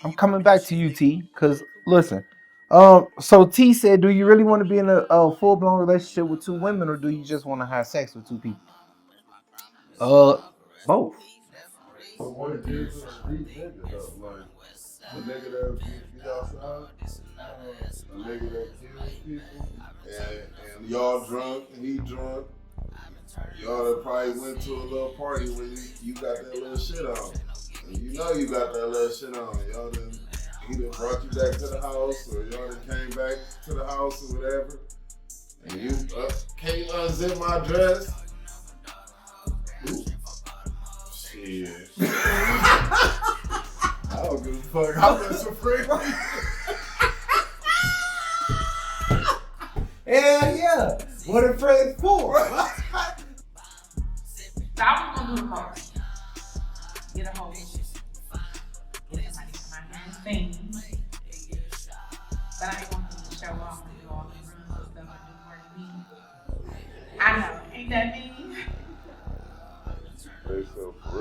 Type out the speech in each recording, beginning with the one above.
I'm coming back to you, T. Because listen, so T said, do you really want to be in a full blown relationship with two women, or do you just want to have sex with two people? Uh, Both. So what gives a deep nigga though? Like a nigga that be outside, a nigga that kills people, and y'all drunk, and he drunk. Y'all done probably went to a little party when you got that little shit on. And you know you got that little shit on. Y'all done, he done brought you back to the house, or y'all done came back to the house or whatever. And you can't unzip my dress. Ooh, shit. I don't give a fuck. I'm just a freak. Hell yeah. What are friends for? So I was gonna do the most. Get a hold of it. Get somebody to my hands thing. But I ain't want them to show off and do all the runs and stuff I do for me. I know, ain't that mean?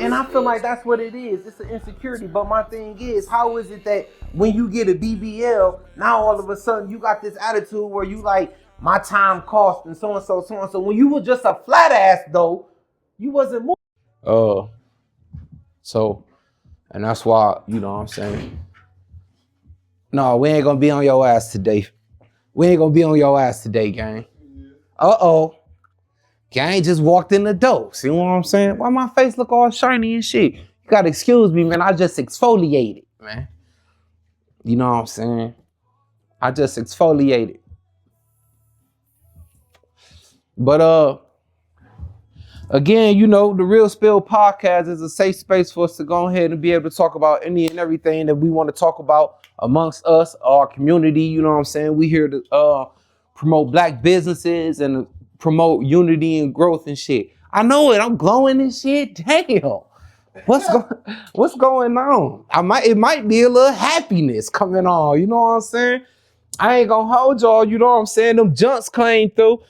And I feel like that's what it is. It's an insecurity. But my thing is, how is it that when you get a BBL, now all of a sudden you got this attitude where you like, my time cost and so and so, so and so. When you were just a flat ass though, you wasn't moving. So, and that's why, you know what I'm saying? No, we ain't gonna be on your ass today. We ain't gonna be on your ass today, gang. Uh-oh. Gang just walked in the door. See what I'm saying? Why my face look all shiny and shit? You gotta excuse me, man. I just exfoliated, man. You know what I'm saying? I just exfoliated. But again, you know, the Real Spill podcast is a safe space for us to go ahead and be able to talk about any and everything that we want to talk about amongst us, our community. You know what I'm saying? We here to promote black businesses and promote unity and growth and shit. I know it. I'm glowing and shit. Damn. What's going on? It might be a little happiness coming on. You know what I'm saying? I ain't gonna hold y'all. You know what I'm saying? Them junks came through.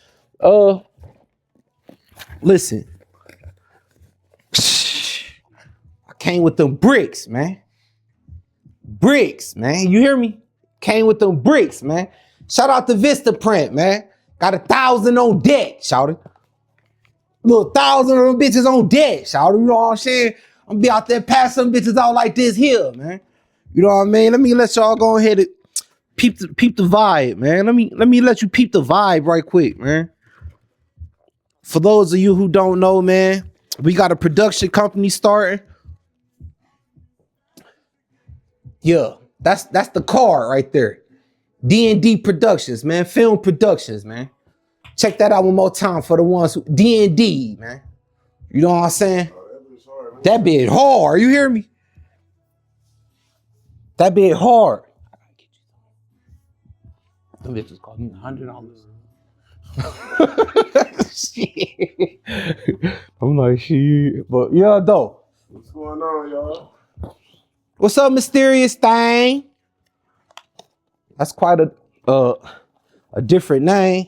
Listen. I came with them bricks, man. Bricks, man. You hear me? Came with them bricks, man. Shout out to Vistaprint, man. Got 1,000 on deck, shout it. Little 1,000 of them bitches on deck, shout it. You know what I'm saying? I'm gonna be out there passing some bitches out like this here, man. You know what I mean? Let me let y'all go ahead and peep the vibe, man. Let me let you peep the vibe right quick, man. For those of you who don't know, man, we got a production company starting. Yeah, that's the card right there. D&D Productions, man. Film Productions, man. Check that out one more time for the ones who D&D, man. You know what I'm saying? That bit hard. You hear me? That bit hard. Them bitches cost me $100. Shit. I'm like, shit. But yeah, though. What's going on, y'all? What's up, mysterious thing? That's quite a different name.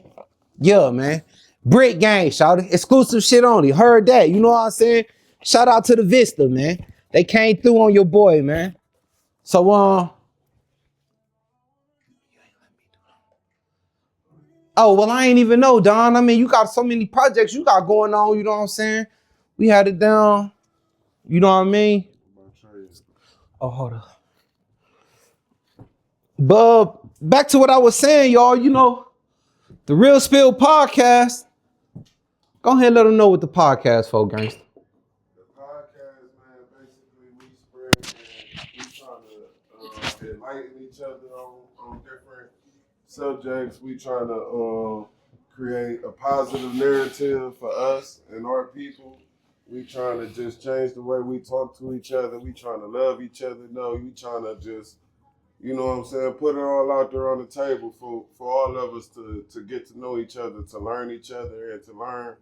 Yeah, man. Brick Gang, shout it. Exclusive shit only. Heard that. You know what I'm saying? Shout out to the Vista, man. They came through on your boy, man. So oh, well, I ain't even know, Don. I mean, you got so many projects you got going on, you know what I'm saying? We had it down. You know what I mean? Oh, hold up. But back to what I was saying, y'all, you know, the Real Spill podcast. Go ahead and let them know what the podcast for, gangster. The podcast, man, basically we spread and we trying to enlighten each other on different subjects. We trying to create a positive narrative for us and our people. We trying to just change the way we talk to each other. We trying to love each other. No, we trying to just, you know what I'm saying, put it all out there on the table for all of us to get to know each other, to learn each other, and to learn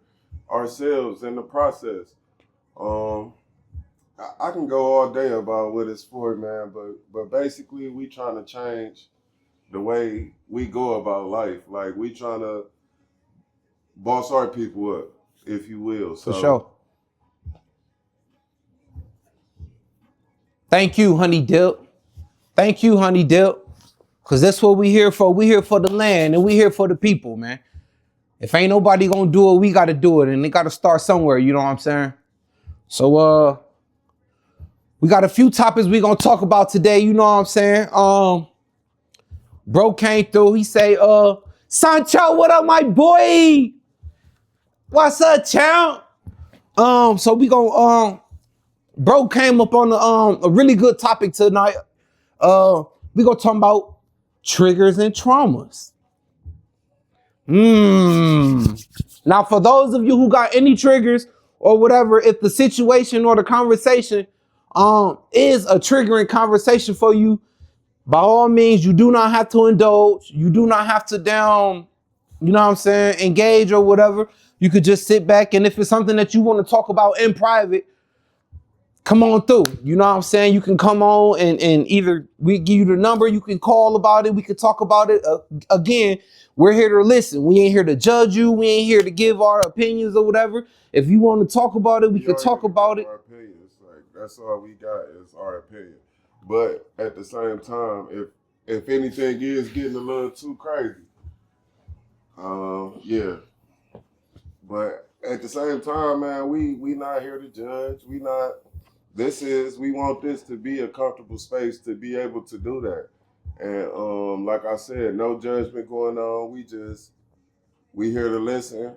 ourselves in the process. I can go all day about what it's for, man, but basically we trying to change the way we go about life. Like we trying to boss our people up, if you will. So, For sure. Thank you, Honey Dip. Thank you, Honey Dip. Cause that's what we here for. We here for the land and we here for the people, man. If ain't nobody gonna do it, we gotta do it. And it gotta start somewhere, you know what I'm saying? So we got a few topics we gonna talk about today, you know what I'm saying? Bro came through, he say, Sancho, what up, my boy? What's up, champ? So we gonna bro came up on a really good topic tonight. We gonna talk about triggers and traumas. Now, for those of you who got any triggers or whatever, if the situation or the conversation is a triggering conversation for you, by all means, you do not have to indulge. You do not have to you know what I'm saying, engage or whatever. You could just sit back, and if it's something that you want to talk about in private, come on through. You know what I'm saying? You can come on and either we give you the number, you can call about it, we can talk about it. Again, we're here to listen. We ain't here to judge you. We ain't here to give our opinions or whatever. If you want to talk about it, we can talk about it. Our opinions, like that's all we got is our opinion. But at the same time, if anything is getting a little too crazy, yeah. But at the same time, man, we not here to judge. We want this to be a comfortable space to be able to do that. And like I said, no judgment going on. We here to listen,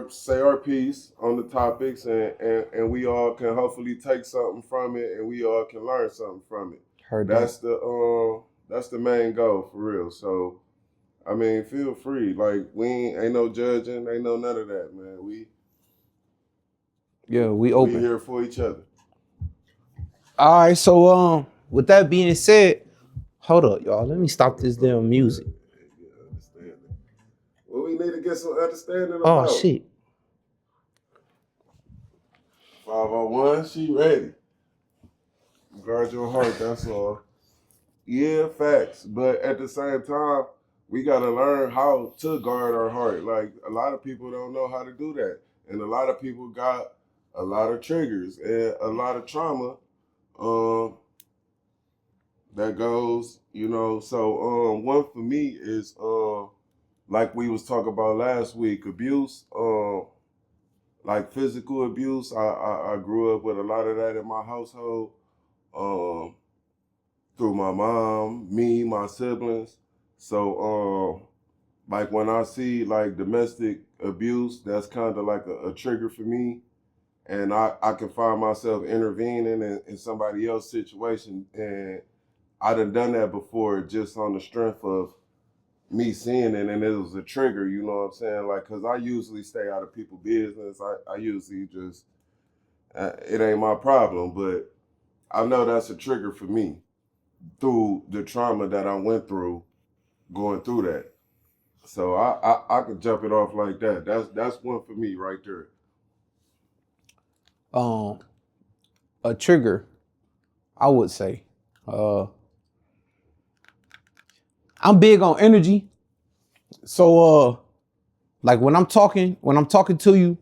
say our piece on the topics, and we all can hopefully take something from it, and we all can learn something from it. Heard That's the main goal for real. So, I mean, feel free. Like ain't no judging, ain't no none of that, man. We open. We here for each other. All right, so with that being said, hold up, y'all. Let me stop this damn music. Understanding. Well, we need to get some understanding about. Oh shit. 501, she ready. Guard your heart, that's all. Yeah, facts. But at the same time, we gotta learn how to guard our heart. Like, a lot of people don't know how to do that. And a lot of people got a lot of triggers and a lot of trauma that goes, you know. So one for me is like we was talking about last week, abuse, like physical abuse. I grew up with a lot of that in my household, through my mom, me, my siblings. So like when I see like domestic abuse, that's kind of like a trigger for me. And I can find myself intervening in somebody else's situation. And I done that before just on the strength of me seeing it, and it was a trigger, you know what I'm saying? Like, because I usually stay out of people's business. I usually just, it ain't my problem, but I know that's a trigger for me through the trauma that I went through going through that. So I could jump it off like that. That's one for me right there. A trigger, I would say. I'm big on energy. So like when I'm talking to you,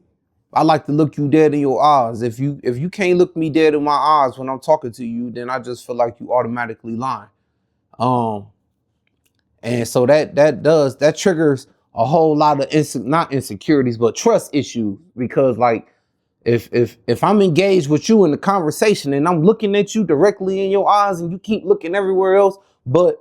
I like to look you dead in your eyes. If you can't look me dead in my eyes when I'm talking to you, then I just feel like you automatically lying. And so that triggers a whole lot of not insecurities, but trust issues. Because like if I'm engaged with you in the conversation and I'm looking at you directly in your eyes and you keep looking everywhere else but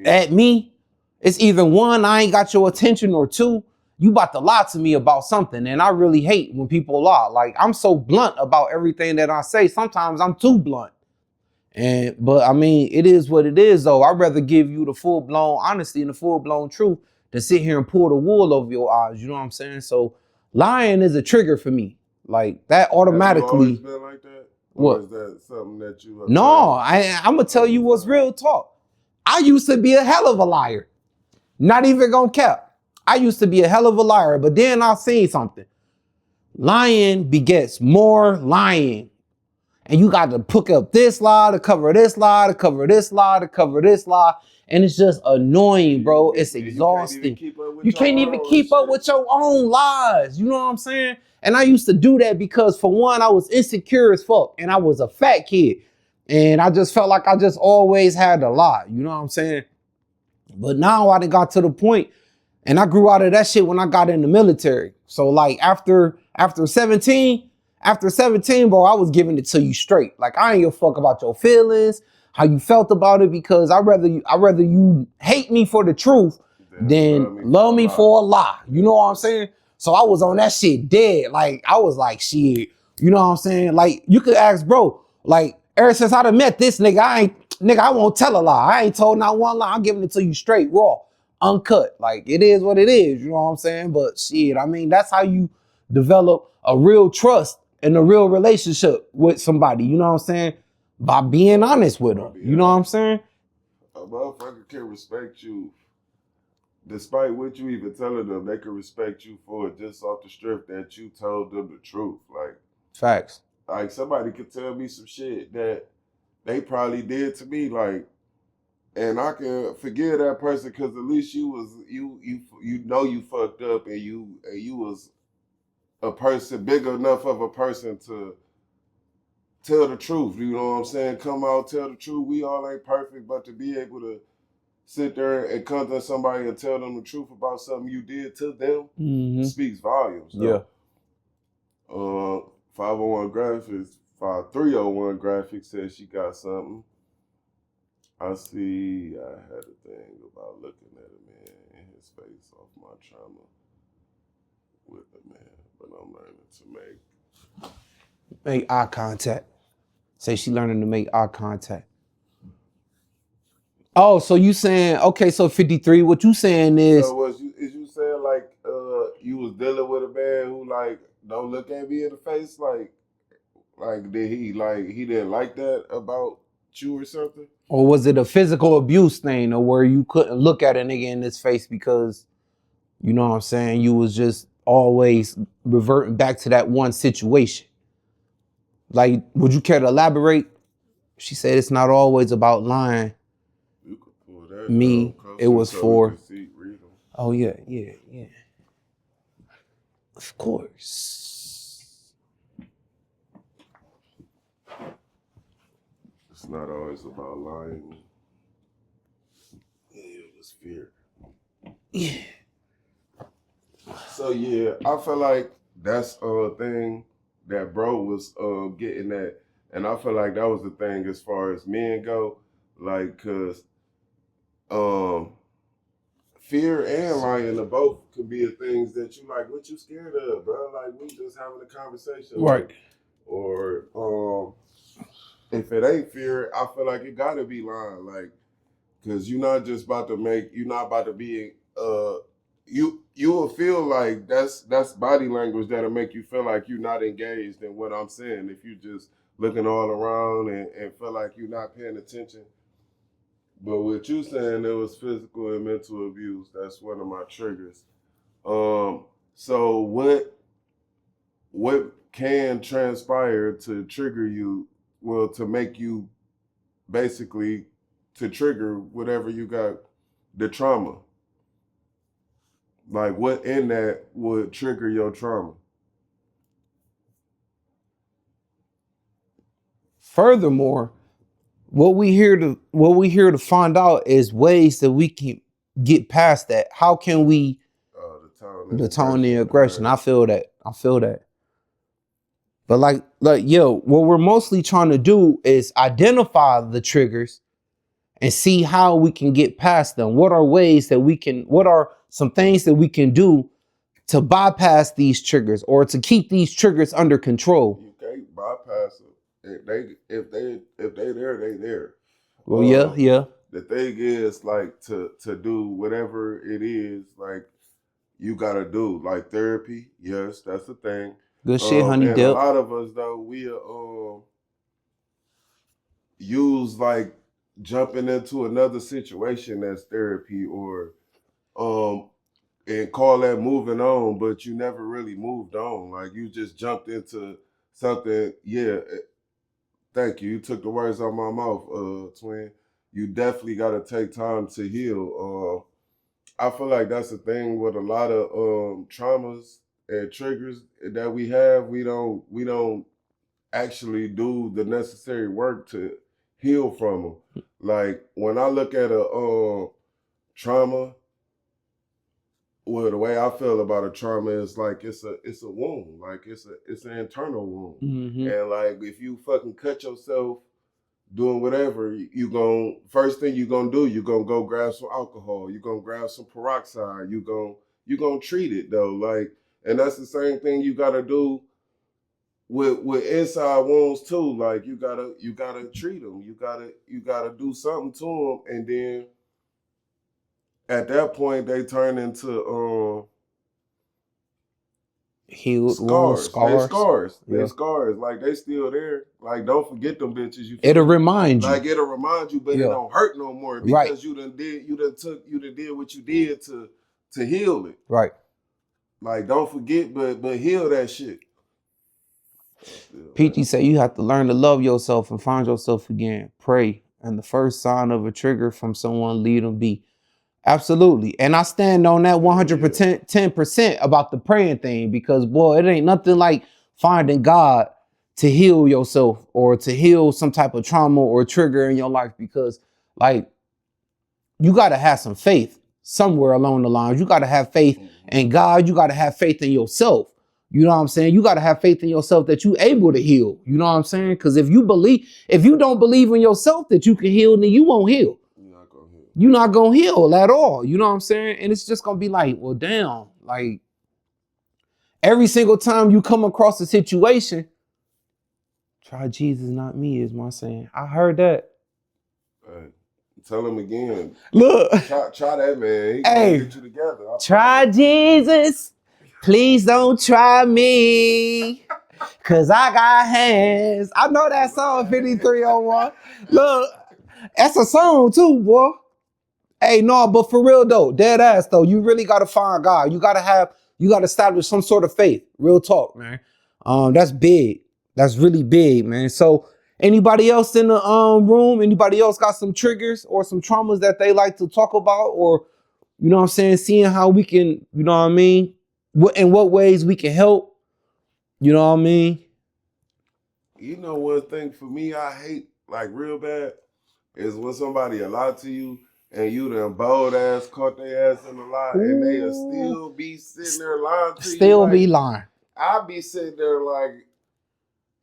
at me, it's either one, I ain't got your attention, or two, you about to lie to me about something. And I really hate when people lie. Like, I'm so blunt about everything that I say. Sometimes I'm too blunt. But I mean, it is what it is, though. I'd rather give you the full-blown honesty and the full-blown truth than sit here and pull the wool over your eyes. You know what I'm saying? So lying is a trigger for me. Like, that automatically. Have you always been like that? Or What? is that something that you have No, I'm going to tell you what's real talk. I used to be a hell of a liar. Not even gonna cap. I used to be a hell of a liar, but then I seen something. Lying begets more lying. And you got to pick up this lie to cover this lie, to cover this lie, to cover this lie. And it's just annoying, bro. It's exhausting. You can't even keep up with your own lies. You know what I'm saying? And I used to do that because, for one, I was insecure as fuck and I was a fat kid. And I just felt like I just always had to lie. You know what I'm saying? But now I done got to the point, and I grew out of that shit when I got in the military. So like after 17, bro, I was giving it to you straight. Like, I ain't give a fuck about your feelings, how you felt about it, because I rather you hate me for the truth than love me for a lie. You know what I'm saying? So I was on that shit dead. Like, I was like, shit, you know what I'm saying? Like, you could ask, bro, like, ever since I done met this nigga, I won't tell a lie. I ain't told not one lie. I'm giving it to you straight, raw, uncut. Like, it is what it is. You know what I'm saying? But shit, I mean, that's how you develop a real trust and a real relationship with somebody. You know what I'm saying? By being honest with them. You know what I'm saying? A motherfucker can respect you despite what you even telling them. They can respect you for it just off the strip that you told them the truth. Like, facts. Like, somebody could tell me some shit that they probably did to me, like, and I can forgive that person because at least you know you fucked up, and you was a person big enough of a person to tell the truth. You know what I'm saying? Come out, tell the truth. We all ain't perfect, but to be able to sit there and come to somebody and tell them the truth about something you did to them speaks volumes. So, yeah. 501 Graphics, 301 Graphics says she got something. I see. I had a thing about looking at a man in his face off my trauma with a man, but I'm learning to make eye contact. Say she learning to make eye contact. Oh, so you saying, okay, so 53, what you saying is... So is you saying like you was dealing with a man who like don't look at me in the face, like did he didn't like that about you or something? Or was it a physical abuse thing, or where you couldn't look at a nigga in his face because, you know what I'm saying, you was just always reverting back to that one situation? Like, would you care to elaborate? She said it's not always about lying. You could pull that me, it was so for... read them. Oh, yeah. Of course. It's not always about lying. Yeah, it was fear. Yeah. So yeah, I feel like that's a thing that bro was getting at, and I feel like that was the thing as far as men go, like, cause fear and lying are both could be the things that you like. What you scared of, bro? Like, we just having a conversation, right? Like, or if it ain't fear, I feel like it gotta be lying, like, cause you're not about to be you will feel like that's body language that'll make you feel like you're not engaged in what I'm saying if you just looking all around and feel like you're not paying attention. But what you saying, it was physical and mental abuse. That's one of my triggers. So what can transpire to trigger you, well, to make you basically to trigger whatever you got, the trauma? Like, what in that would trigger your trauma? Furthermore, what we here to find out is ways that we can get past that. How can we the tone, the aggression? I feel that. But like, yo, what we're mostly trying to do is identify the triggers and see how we can get past them. What are some things that we can do to bypass these triggers or to keep these triggers under control? You can't bypass them. If they there, they there. Well, yeah. The thing is, like, to do whatever it is, like, you gotta do, like, therapy. Yes, that's the thing. Good shit, honey and dip. A lot of us though, we use like jumping into another situation as therapy, or and call that moving on, but you never really moved on. Like, you just jumped into something. Yeah, thank you. You took the words out of my mouth, twin. You definitely got to take time to heal. I feel like that's the thing with a lot of traumas and triggers that we have, we don't actually do the necessary work to heal from them. Like when I look at a trauma, well, the way I feel about a trauma is like it's a wound, like it's an internal wound, and like if you fucking cut yourself doing whatever, you gon' first thing you gonna do, you gonna go grab some alcohol, you gonna grab some peroxide, you gonna treat it though, like, and that's the same thing you gotta do with inside wounds too. Like you gotta treat them, you gotta do something to them, and then at that point they turn into Healed scars. scars. They scars. Like they still there. Like don't forget them bitches. You It'll remind you. Like it'll remind you, but it don't hurt no more because you done did what you did to heal it. Right. Like don't forget, but heal that shit. PG say you have to learn to love yourself and find yourself again. Pray. And the first sign of a trigger from someone, lead them be. Absolutely. And I stand on that 100%, 10% about the praying thing, because boy, it ain't nothing like finding God to heal yourself or to heal some type of trauma or trigger in your life, because like you got to have some faith somewhere along the lines. You got to have faith in God. You got to have faith in yourself. You know what I'm saying? You got to have faith in yourself that you able to heal. You know what I'm saying? Because if you don't believe in yourself that you can heal, then you won't heal. You're not gonna heal at all. You know what I'm saying? And it's just gonna be like, well, damn, like every single time you come across a situation, try Jesus, not me, is my saying. I heard that. Tell him again. Look. Try that, man. He hey, get you together. Try Jesus. Please don't try me. Cause I got hands. I know that song 5301. Look, that's a song too, boy. Hey, no, but for real though, dead ass though, you really gotta find God. You gotta establish some sort of faith. Real talk, man. That's big. That's really big, man. So anybody else in the room, anybody else got some triggers or some traumas that they like to talk about, or you know what I'm saying, seeing how we can, you know what I mean? In what ways we can help, you know what I mean? You know, one thing for me I hate like real bad is when somebody lie to you and you done bold ass caught their ass in a lie, and they'll still be sitting there lying to you. Still be lying. I'll be sitting there like,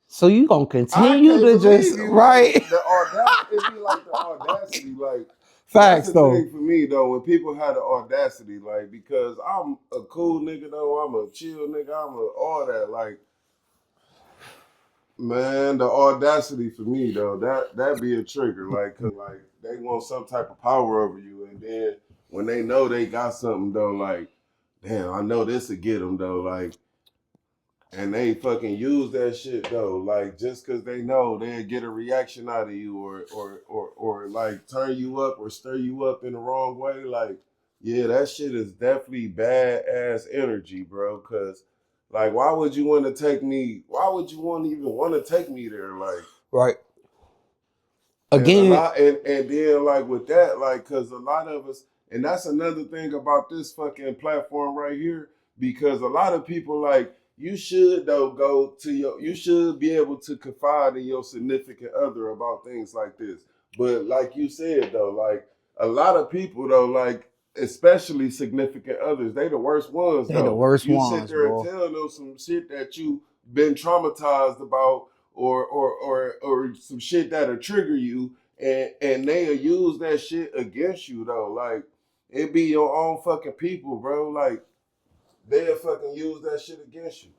so you gonna continue to just right? The audacity, it be like the audacity, like facts that's the though. thing for me though, when people have the audacity, like because I'm a cool nigga though, I'm a chill nigga, all that, like. Man, the audacity for me though, that be a trigger, like, cause like they want some type of power over you, and then when they know they got something though, like, damn, I know this will get them though, like, and they fucking use that shit though, like just cause they know they'll get a reaction out of you, or like turn you up or stir you up in the wrong way, like, yeah, that shit is definitely bad ass energy, bro, cause. Like, why would you want to take me? Why would you even want to take me there? Like, right. Again, and then like with that, like, cause a lot of us, and that's another thing about this fucking platform right here, because a lot of people like you should though you should be able to confide in your significant other about things like this. But like you said though, like a lot of people though, like. Especially significant others, they the worst ones. They the worst ones. You sit there and tell them some shit that you been traumatized about, or some shit that'll trigger you, and they'll use that shit against you though. Like it be your own fucking people, bro. Like they'll fucking use that shit against you.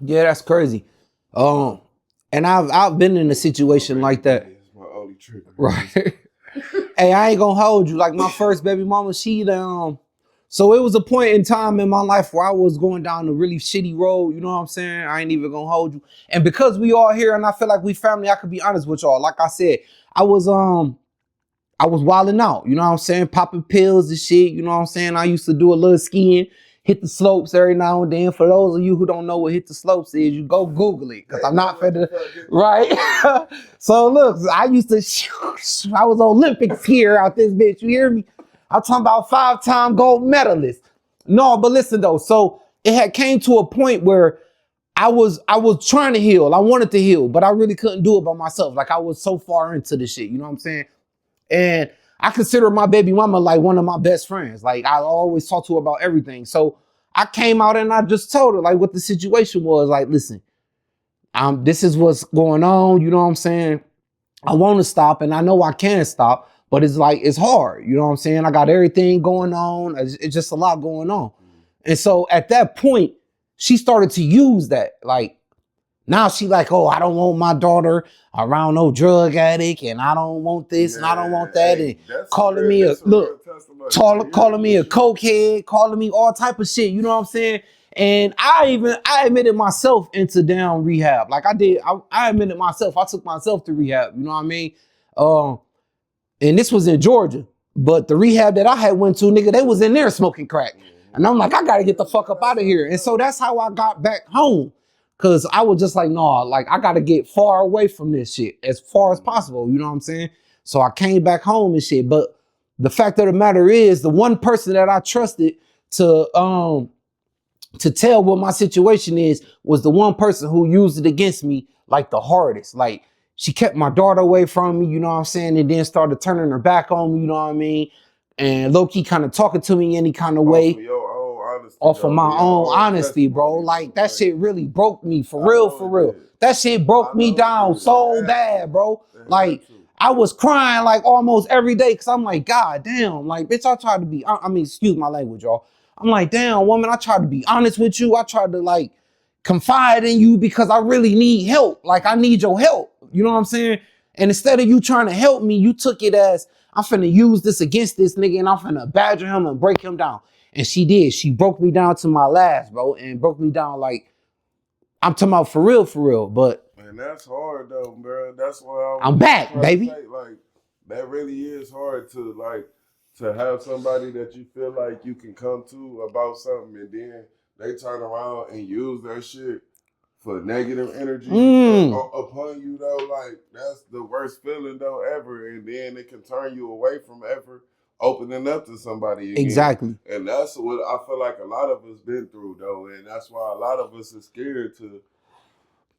Yeah, that's crazy. And I've been in a situation like that. It's my only trigger. Right. Hey, I ain't gonna hold you. Like my first baby mama, she so it was a point in time in my life where I was going down a really shitty road. You know what I'm saying? I ain't even gonna hold you. And because we all here and I feel like we family, I could be honest with y'all. Like I said, I was wilding out. You know what I'm saying? Popping pills and shit. You know what I'm saying? I used to do a little skiing, hit the slopes every now and then. For those of you who don't know what hit the slopes is, you go Google it, because I'm not finna, right? So look, I used to, I was Olympic skier out this bitch, you hear me? I'm talking about 5-time gold medalist. No, but listen though, so it had came to a point where I was trying to heal. I wanted to heal, but I really couldn't do it by myself. Like I was so far into the shit, you know what I'm saying? And I consider my baby mama like one of my best friends. Like I always talk to her about everything. So I came out and I just told her like what the situation was. Like, listen, this is what's going on. You know what I'm saying? I want to stop and I know I can stop, but it's like, it's hard. You know what I'm saying? I got everything going on. It's just a lot going on. And so at that point, she started to use that. Like, now she like, oh, I don't want my daughter around no drug addict, and I don't want this, and I don't want that, hey, and calling me a calling me a cokehead, calling me all type of shit. You know what I'm saying? And I admitted myself into down rehab. Like I admitted myself. I took myself to rehab. You know what I mean? And this was in Georgia, but the rehab that I had went to, nigga, they was in there smoking crack, and I'm like, I gotta get the fuck up out of here. And so that's how I got back home. Cause I was just like, no, like I gotta get far away from this shit as far as possible. You know what I'm saying? So I came back home and shit. But the fact of the matter is, the one person that I trusted to tell what my situation is was the one person who used it against me like the hardest. Like she kept my daughter away from me, you know what I'm saying? And then started turning her back on me, you know what I mean? And low-key kind of talking to me any kind of way. Off of my own honesty, bro. Like that shit really broke me for real, for real. That shit broke me down so bad, bro. Like I was crying like almost every day because I'm like, God damn, like bitch, I tried to be, I mean, excuse my language, y'all. I'm like, damn, woman, I tried to be honest with you. I tried to like confide in you because I really need help. Like I need your help. You know what I'm saying? And instead of you trying to help me, you took it as I'm finna use this against this nigga and I'm finna badger him and break him down. And she did. She broke me down to my last, bro, and broke me down like I'm talking about for real. But man, that's hard though, bro. That's why I'm back, baby. Say, like that really is hard to have somebody that you feel like you can come to about something, and then they turn around and use that shit for negative energy upon you though. Like that's the worst feeling though ever, and then it can turn you away from ever opening up to somebody again. Exactly. And that's what I feel like a lot of us been through though. And that's why a lot of us are scared to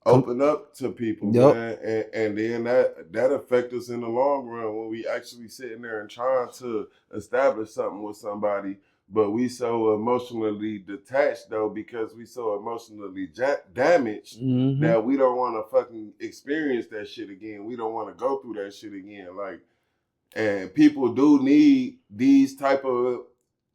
open up to people, man. And then that affects us in the long run when we actually sitting there and trying to establish something with somebody, but we so emotionally detached though because we so emotionally damaged that we don't want to fucking experience that shit again. We don't want to go through that shit again. Like, and people do need these type of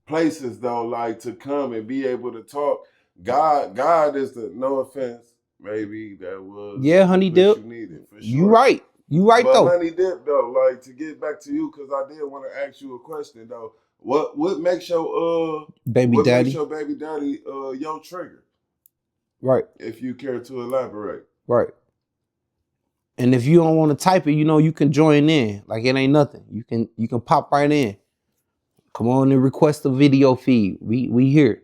places though, like to come and be able to talk. God is the, no offense, maybe that was Honey Dip. You needed for sure. You right but though. Honey Dip though, like to get back to you because I did want to ask you a question though. What makes your baby daddy? Makes your baby daddy your trigger? Right. If you care to elaborate. Right. And if you don't want to type it, you know, you can join in. Like it ain't nothing. You can pop right in. Come on and request a video feed. We here.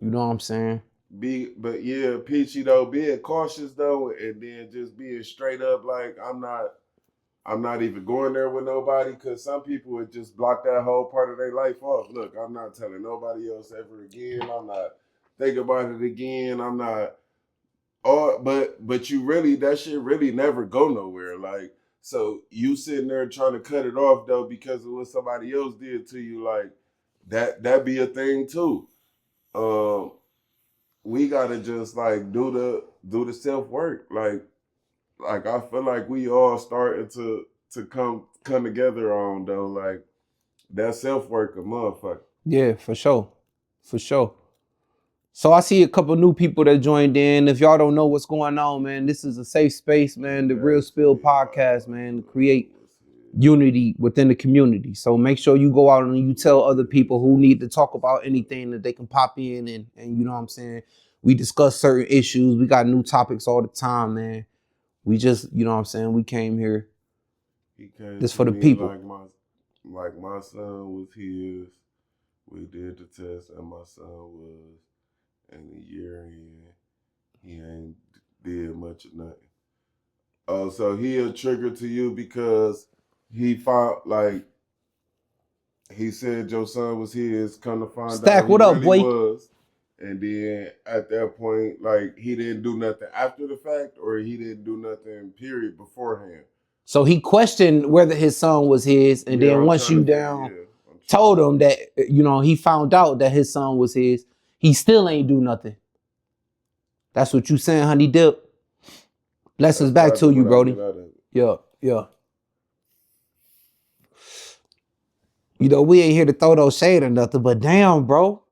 You know what I'm saying? But yeah, Peachy though, being cautious though, and then just being straight up like I'm not even going there with nobody, because some people would just block that whole part of their life off. Look, I'm not telling nobody else ever again. I'm not thinking about it again. I'm not. But you really, that shit really never go nowhere. Like, so you sitting there trying to cut it off though because of what somebody else did to you, like that be a thing too. We gotta just like do the self work. Like I feel like we all starting to come together on though. Like that self work, a motherfucker. Yeah, for sure. So I see a couple new people that joined in. If y'all don't know what's going on, man, this is a safe space, man. The Real Spill podcast, man, to create unity within the community. So make sure you go out and you tell other people who need to talk about anything that they can pop in and you know what I'm saying? We discuss certain issues. We got new topics all the time, man. We just, you know what I'm saying? We came here. This for the people. Like my son was his. We did the test and my son was. And a year in, he ain't did much of nothing. Oh, so he a trigger to you because he found, like, he said your son was his, come to find Stack, out what he up, really boy? was. And then at that point, like he didn't do nothing after the fact, or he didn't do nothing period beforehand. So he questioned whether his son was his, and Yeah, then I'm once trying you to down figure- yeah, I'm told him that, you know, he found out that his son was his, he still ain't do nothing. That's what you saying, Honey Dip. Blessings back to you, Brody. Yeah, yeah. You know, we ain't here to throw those shade or nothing, but damn, bro.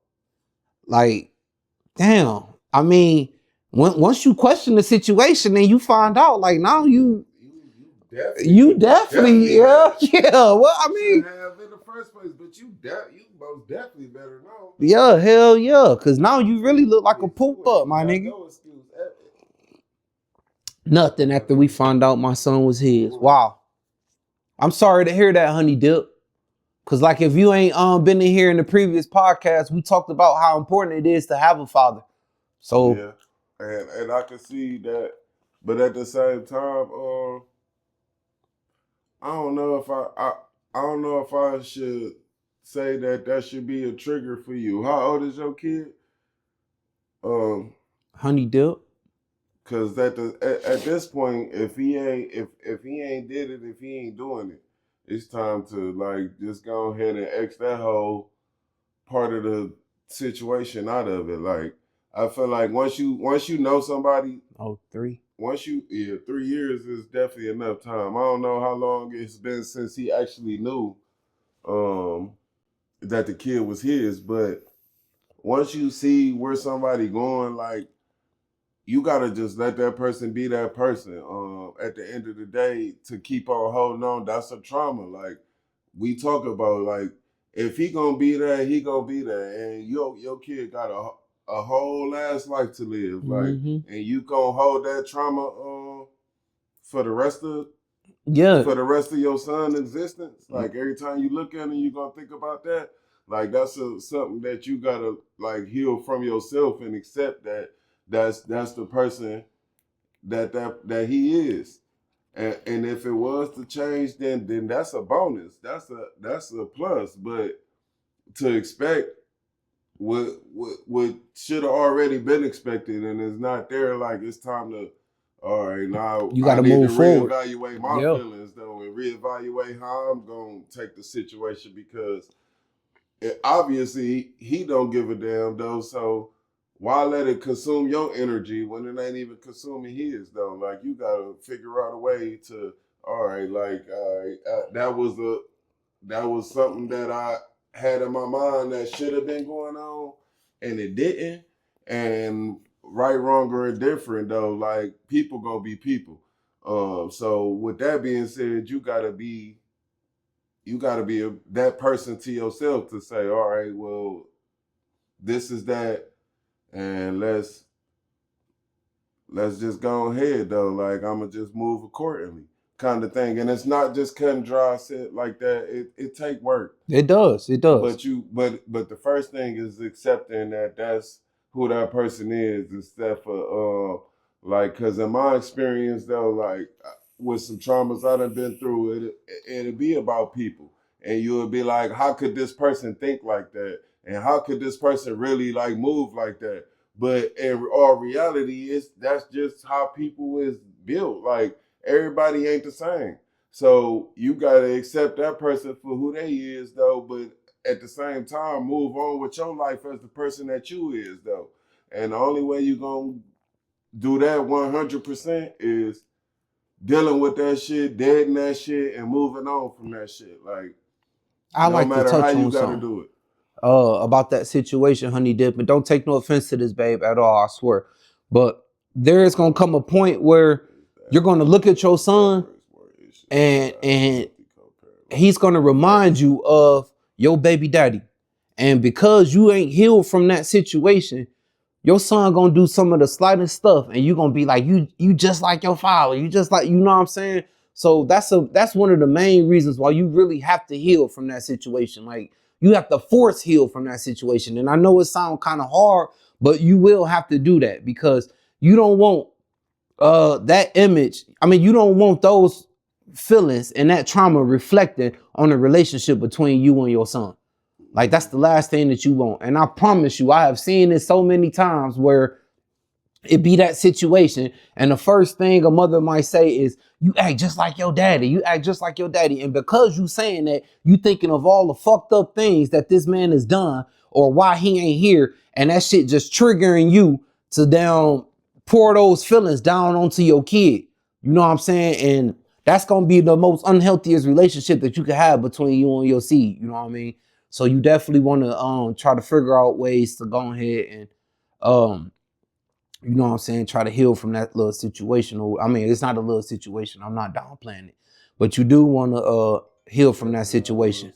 Like, damn. I mean, once you question the situation and you find out, like now you definitely yeah. Well, I mean, have in the first place, but you most definitely better know. Yeah, hell yeah. Cause now you really look like a poop up, my nigga. No excuse ever. Nothing after we found out my son was his. Wow. I'm sorry to hear that, Honey Dip. Cause like if you ain't been in here in the previous podcast, we talked about how important it is to have a father. So yeah, and I can see that, but at the same time, I don't know if I don't know if I should say that should be a trigger for you. How old is your kid? Honey Dip. Cause at this point, if he ain't did it, if he ain't doing it, it's time to like just go ahead and X that whole part of the situation out of it. Like I feel like once you know somebody, 3. once you 3 years is definitely enough time. I don't know how long it's been since he actually knew that the kid was his, but once you see where somebody going, like you gotta just let that person be that person. At the end of the day, to keep on holding on, that's a trauma. Like we talk about, like if he gonna be there, he gonna be there, and your kid got a whole ass life to live. Like, and you gonna hold that trauma for the rest of your son's existence. Like every time you look at him, you gonna think about that. Like that's something that you gotta like heal from yourself and accept that that's the person that he is. And if it was to change, then that's a bonus. That's a plus. But to expect what should have already been expected and is not there, like it's time to, all right, now you gotta I need move to forward. reevaluate my feelings though, and reevaluate how I'm gonna take the situation, because obviously he don't give a damn though. So why let it consume your energy when it ain't even consuming his though? Like you gotta figure out a way to, all right, like that was something that I had in my mind that should have been going on, and it didn't. And right, wrong, or indifferent though, like people gonna be people. So with that being said, you gotta be that person to yourself to say, all right, well, this is that, and let's just go ahead though. Like I'm gonna just move accordingly, kind of thing. And it's not just cut and dry shit like that. It take work. It does. But the first thing is accepting that that's who that person is, instead for like, cause in my experience though, like with some traumas I done been through, it'll be about people. And you'll be like, how could this person think like that? And how could this person really like move like that? But in all reality, that's just how people is built. Like everybody ain't the same. So you gotta accept that person for who they is though, but at the same time move on with your life as the person that you is though. And the only way you gonna do that 100% is dealing with that shit, deading that shit, and moving on from that shit. Like I no like matter to touch how you on gotta something do it. About that situation, Honey Dip, and don't take no offense to this, babe, at all, I swear. But there is gonna come a point where you're gonna look at your son and he's gonna remind you of your baby daddy. And because you ain't healed from that situation, your son gonna do some of the slightest stuff, and you gonna be like, you just like your father. You just like, you know what I'm saying? So that's one of the main reasons why you really have to heal from that situation. Like you have to force heal from that situation. And I know it sounds kind of hard, but you will have to do that because you don't want that image. I mean, you don't want those feelings and that trauma reflected on the relationship between you and your son. Like that's the last thing that you want. And I promise you, I have seen it so many times where it be that situation. And the first thing a mother might say is, you act just like your daddy. You act just like your daddy. And because you saying that, you thinking of all the fucked up things that this man has done or why he ain't here. And that shit just triggering you to down pour those feelings down onto your kid. You know what I'm saying? And that's going to be the most unhealthiest relationship that you can have between you and your seed. You know what I mean? So you definitely want to try to figure out ways to go ahead and you know what I'm saying, try to heal from that little situation. Or I mean, it's not a little situation. I'm not downplaying it. But you do want to heal from that situation.